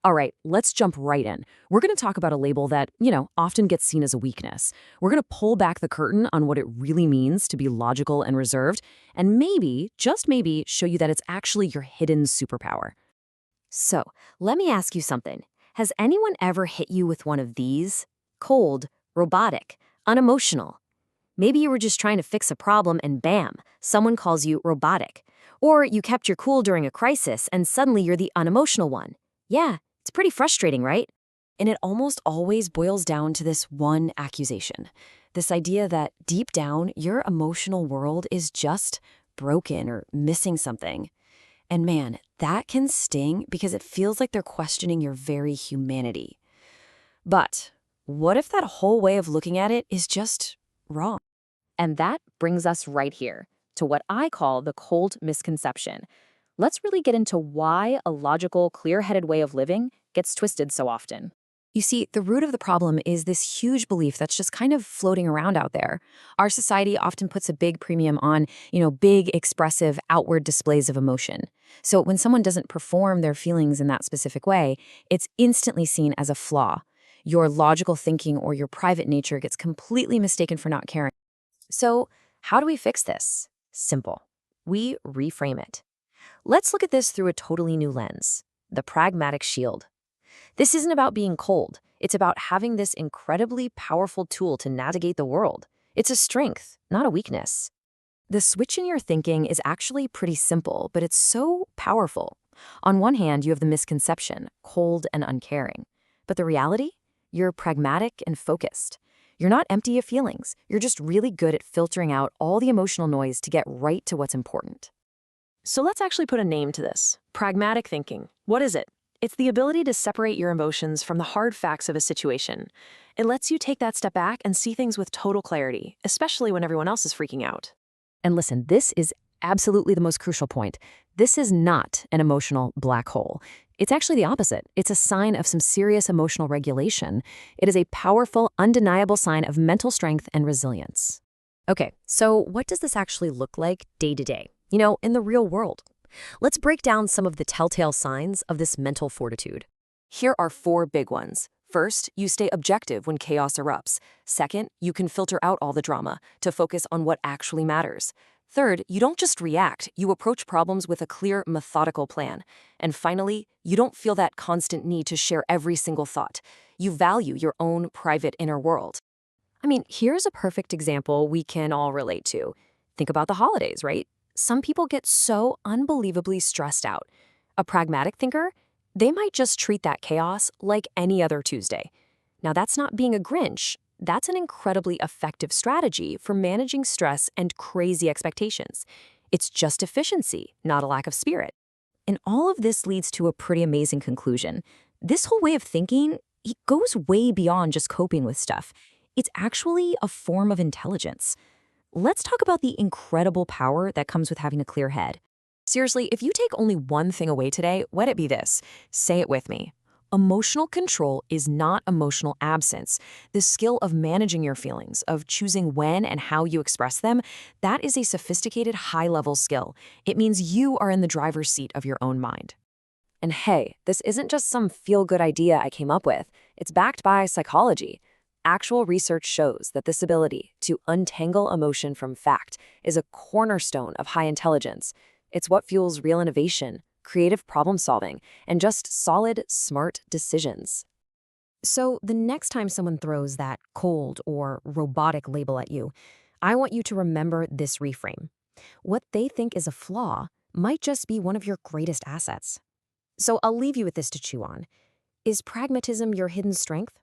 All right, let's jump right in. We're going to talk about a label that, often gets seen as a weakness. We're going to pull back the curtain on what it really means to be logical and reserved, and maybe, just maybe, show you that it's actually your hidden superpower. So, let me ask you something. Has anyone ever hit you with one of these? Cold, robotic, unemotional. Maybe you were just trying to fix a problem and bam, someone calls you robotic. Or you kept your cool during a crisis and suddenly you're the unemotional one. Yeah, it's pretty frustrating, right? And it almost always boils down to this one accusation. This idea that deep down, your emotional world is just broken or missing something. And man, that can sting because it feels like they're questioning your very humanity. But what if that whole way of looking at it is just wrong? And that brings us right here to what I call the cold misconception. Let's really get into why a logical, clear-headed way of living gets twisted so often. You see, the root of the problem is this huge belief that's just kind of floating around out there. Our society often puts a big premium on, big, expressive, outward displays of emotion. So when someone doesn't perform their feelings in that specific way, it's instantly seen as a flaw. Your logical thinking or your private nature gets completely mistaken for not caring. So how do we fix this? Simple. We reframe it. Let's look at this through a totally new lens, the pragmatic shield. This isn't about being cold. It's about having this incredibly powerful tool to navigate the world. It's a strength, not a weakness. The switch in your thinking is actually pretty simple, but it's so powerful. On one hand, you have the misconception, cold and uncaring. But the reality? You're pragmatic and focused. You're not empty of feelings. You're just really good at filtering out all the emotional noise to get right to what's important. So let's actually put a name to this. Pragmatic thinking. What is it? It's the ability to separate your emotions from the hard facts of a situation. It lets you take that step back and see things with total clarity, especially when everyone else is freaking out. And listen, this is absolutely the most crucial point. This is not an emotional black hole. It's actually the opposite. It's a sign of some serious emotional regulation. It is a powerful, undeniable sign of mental strength and resilience. Okay, so what does this actually look like day to day? In the real world? Let's break down some of the telltale signs of this mental fortitude. Here are 4 big ones. First, you stay objective when chaos erupts. Second, you can filter out all the drama to focus on what actually matters. Third, you don't just react, you approach problems with a clear, methodical plan. And finally, you don't feel that constant need to share every single thought. You value your own private inner world. I mean, here's a perfect example we can all relate to. Think about the holidays, right? Some people get so unbelievably stressed out. A pragmatic thinker, they might just treat that chaos like any other Tuesday. Now, that's not being a Grinch. That's an incredibly effective strategy for managing stress and crazy expectations. It's just efficiency, not a lack of spirit. And all of this leads to a pretty amazing conclusion. This whole way of thinking, it goes way beyond just coping with stuff. It's actually a form of intelligence. Let's talk about the incredible power that comes with having a clear head. Seriously, if you take only one thing away today, let it be this. Say it with me. Emotional control is not emotional absence. The skill of managing your feelings, of choosing when and how you express them, that is a sophisticated, high-level skill. It means you are in the driver's seat of your own mind. And hey, this isn't just some feel-good idea I came up with. It's backed by psychology. Actual research shows that this ability to untangle emotion from fact is a cornerstone of high intelligence. It's what fuels real innovation, creative problem solving, and just solid, smart decisions. So the next time someone throws that cold or robotic label at you, I want you to remember this reframe. What they think is a flaw might just be one of your greatest assets. So I'll leave you with this to chew on. Is pragmatism your hidden strength?